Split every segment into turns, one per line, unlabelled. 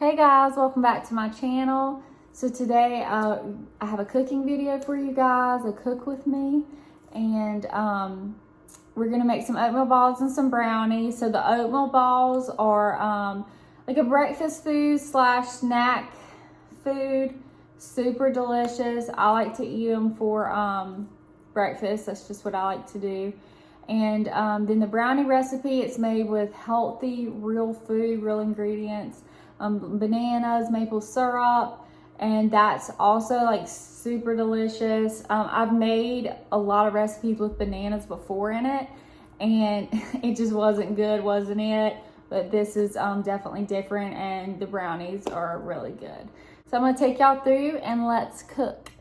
Hey guys, welcome back to my channel. So today I have a cooking video for you guys, a cook with me, and we're gonna make some oatmeal balls and some brownies. So the oatmeal balls are like a breakfast food slash snack food, super delicious. I like to eat them for breakfast. That's just what I like to do. And then the brownie recipe, it's made with healthy, real food, real ingredients. Bananas, maple syrup, and that's also like super delicious. I've made a lot of recipes with bananas before in it, and it just wasn't good, wasn't it? But this is definitely different, and the brownies are really good. So I'm gonna take y'all through and let's cook.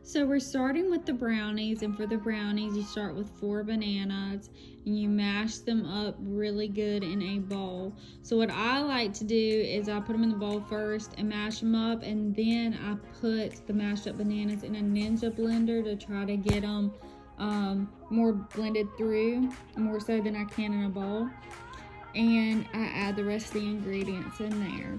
So we're starting with the brownies, and for the brownies you start with 4 bananas and you mash them up really good in a bowl. So what I like to do is I put them in the bowl first and mash them up, and then I put the mashed up bananas in a Ninja blender to try to get them more blended through, more so than I can in a bowl. And I add the rest of the ingredients in there.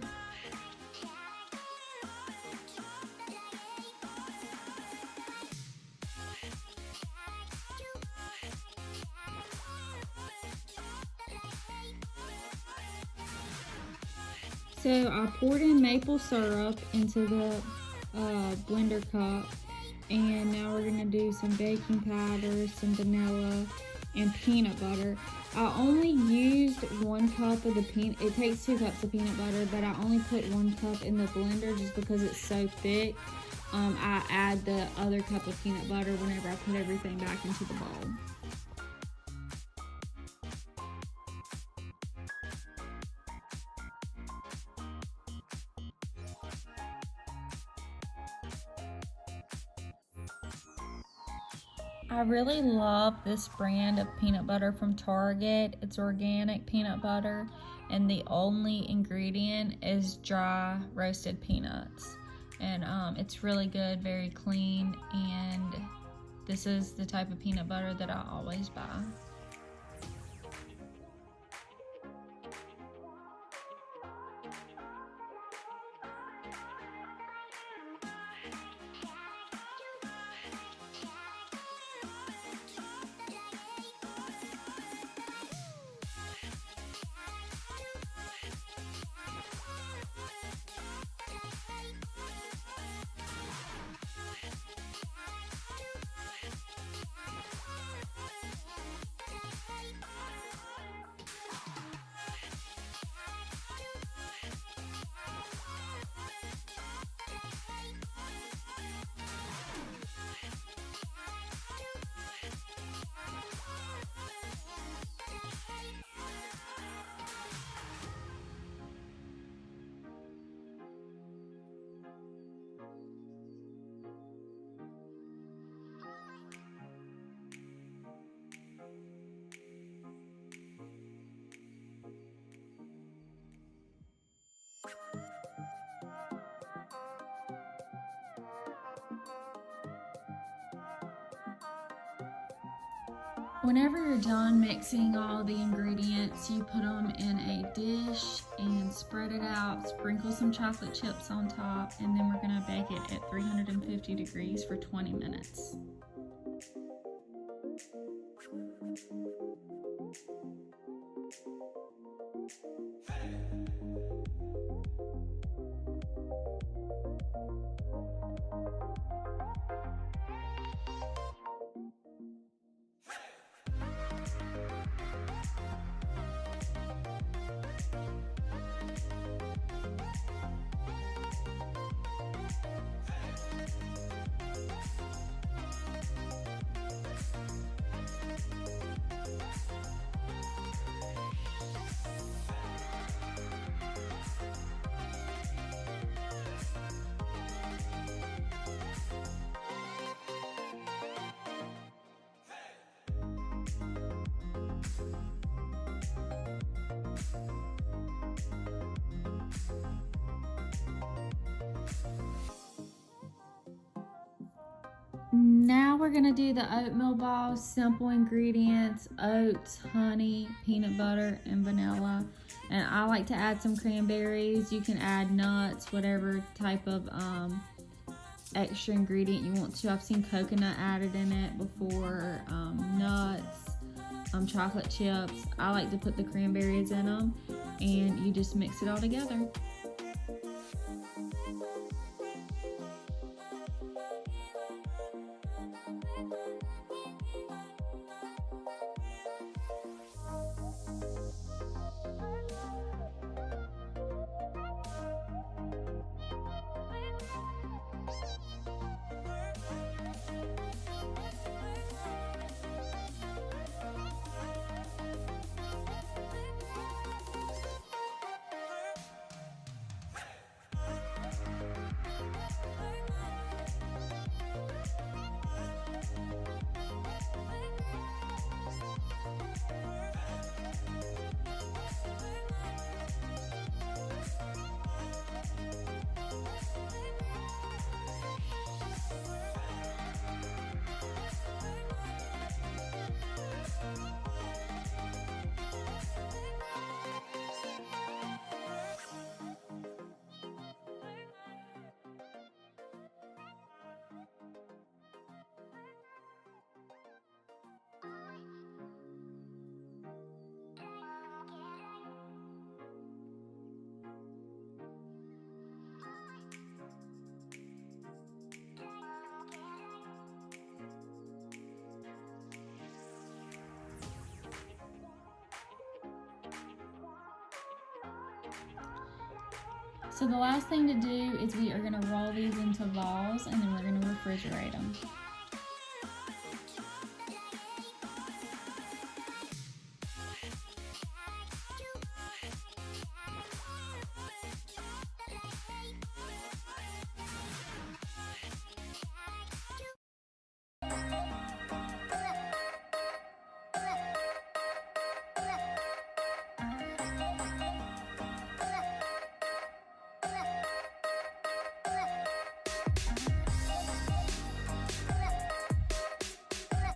So I poured in maple syrup into the blender cup, and now we're gonna do some baking powder, some vanilla, and peanut butter. I only used 1 cup of the peanut. It takes 2 cups of peanut butter, but I only put 1 cup in the blender just because it's so thick. I add the other cup of peanut butter whenever I put everything back into the bowl. I really love this brand of peanut butter from Target. It's organic peanut butter, and the only ingredient is dry roasted peanuts. And it's really good, very clean, and this is the type of peanut butter that I always buy. Whenever you're done mixing all the ingredients, you put them in a dish and spread it out, sprinkle some chocolate chips on top, and then we're gonna bake it at 350 degrees for 20 minutes. Now we're gonna do the oatmeal balls. Simple ingredients: oats, honey, peanut butter, and vanilla. And I like to add some cranberries. You can add nuts, whatever type of extra ingredient you want to. I've seen coconut added in it before, nuts, chocolate chips. I like to put the cranberries in them, and you just mix it all together. So the last thing to do is we are going to roll these into balls, and then we're going to refrigerate them.